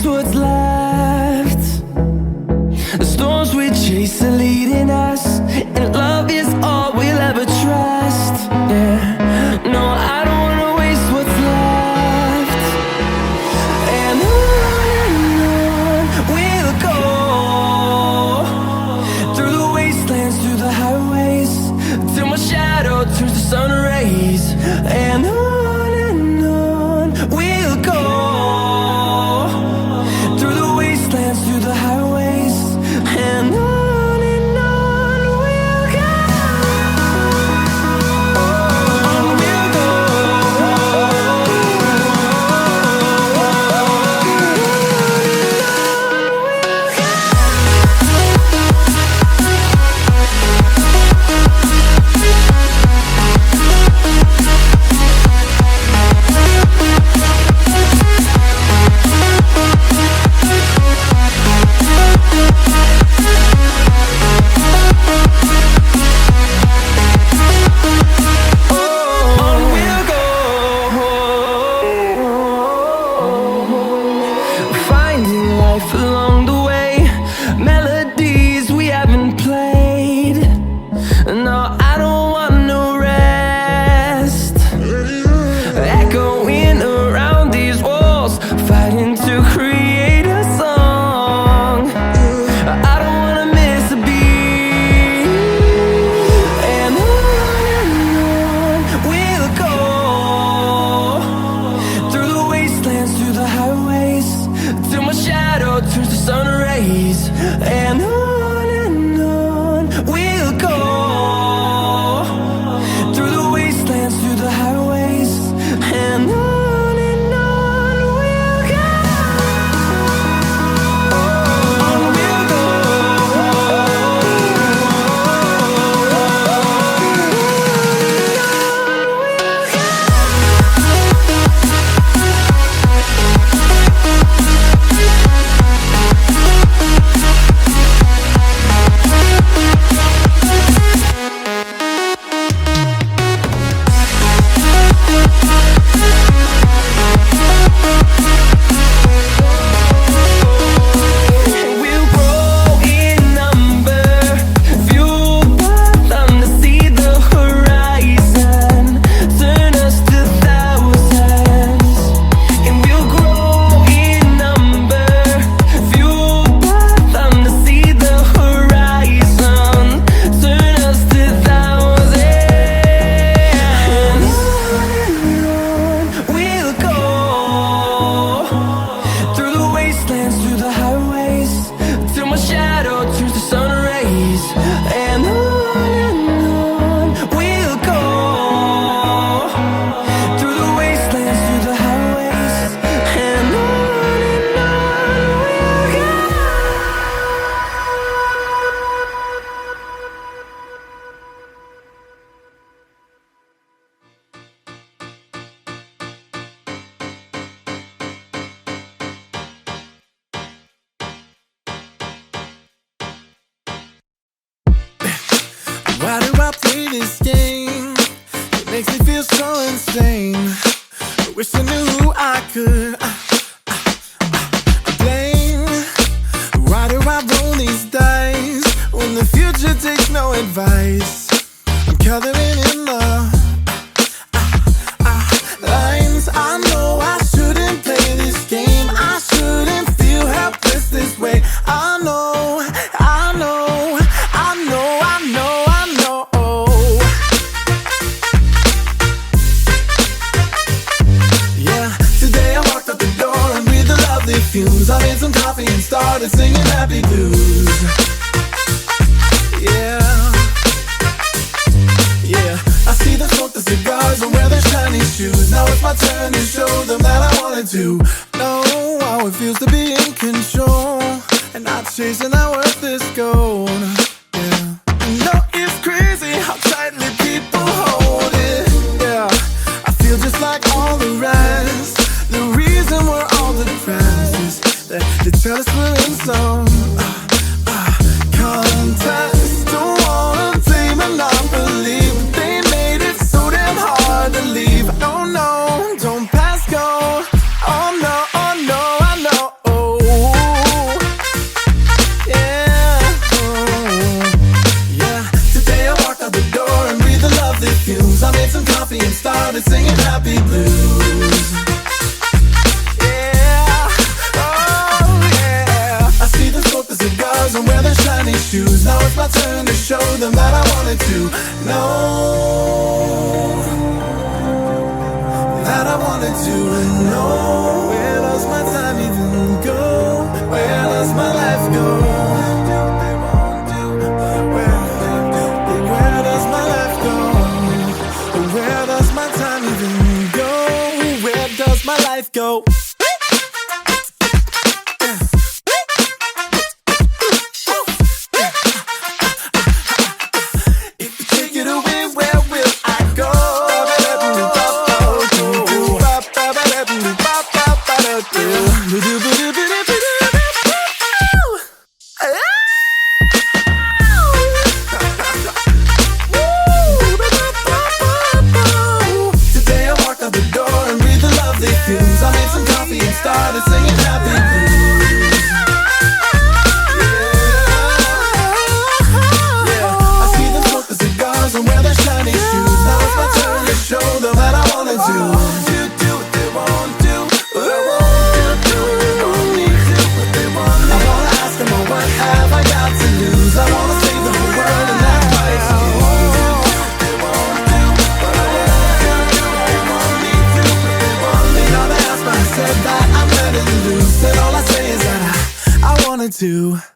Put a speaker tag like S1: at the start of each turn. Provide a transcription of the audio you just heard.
S1: what's left. The storms we chase are leading us, and love is all we'll ever trust. Yeah, no, I don't wanna waste what's left. And on we'll go, through the wastelands, through the highways, till my shadow turns to sun rays. And on we'll go, through the wastelands, through the highways, and on we'll go. On we'll go. Finding life along the way, melodies we haven't played. No, I don't want no rest. Echoing around these walls, fighting to create a song. I don't wanna miss a beat. And on we'll go, through the wastelands, through the highways, till my shadow turns to sun rays. And on we'll go, through the wastelands, through the highways, and on we'll go. On we'll go. We'll grow in number, fueled by them to see the horizon, turn us to thousands. And we'll grow in number, fueled by them to see the horizon, turn us to thousands. And on we'll go, through the wastelands, through the highways, till my shadow turns to sun rays. And on we'll go, through the wastelands, through the highways, and on we'll go.
S2: Why do I play this game? It makes me feel so insane. I wish I knew who I could blame. Why do I roll these dice when the future takes no advice? I'm coloring in the lines. I know I shouldn't play this game. I shouldn't feel helpless this way. I know, I know, I know, I know, I know. Yeah, today I walked out the door and breathed the lovely fumes. I made some coffee and started singing happy blues. Yeah, yeah, I see the smoke, the cigars, and wear their shiny shoes. Now it's my turn to show them that I wanted to know how it feels to be in control and not chasing that worthless gold. Yeah, I know it's crazy how tightly people hold it. Yeah, I feel just like all the rest. The reason we're all depressed is that they tell us we're in some contest. Don't wanna play Monopoly, but they made it so damn hard to leave. Oh no, don't pass go. Oh no, I know. and wear their shiny shoes. Now it's my turn to show them that I wanted to know, that I wanted to know. Where does my time even go? Where does my life go? Where does my life go? Where does my time even go? Where does my life go? Started singing happy blues. Yeah. I see them smoke the cigars and wear their shiny shoes. Now it's my turn to show them that I wanna do what they won't do, what I won't do, won't need to, what they want. I wanna ask them, oh, what have I got to lose? I wanna save the whole world and that's my excuse. They won't do what I won't do, they won't need to, what they want. They ought to ask, but I said that I'm letting loose, and all I say is that I wanted to.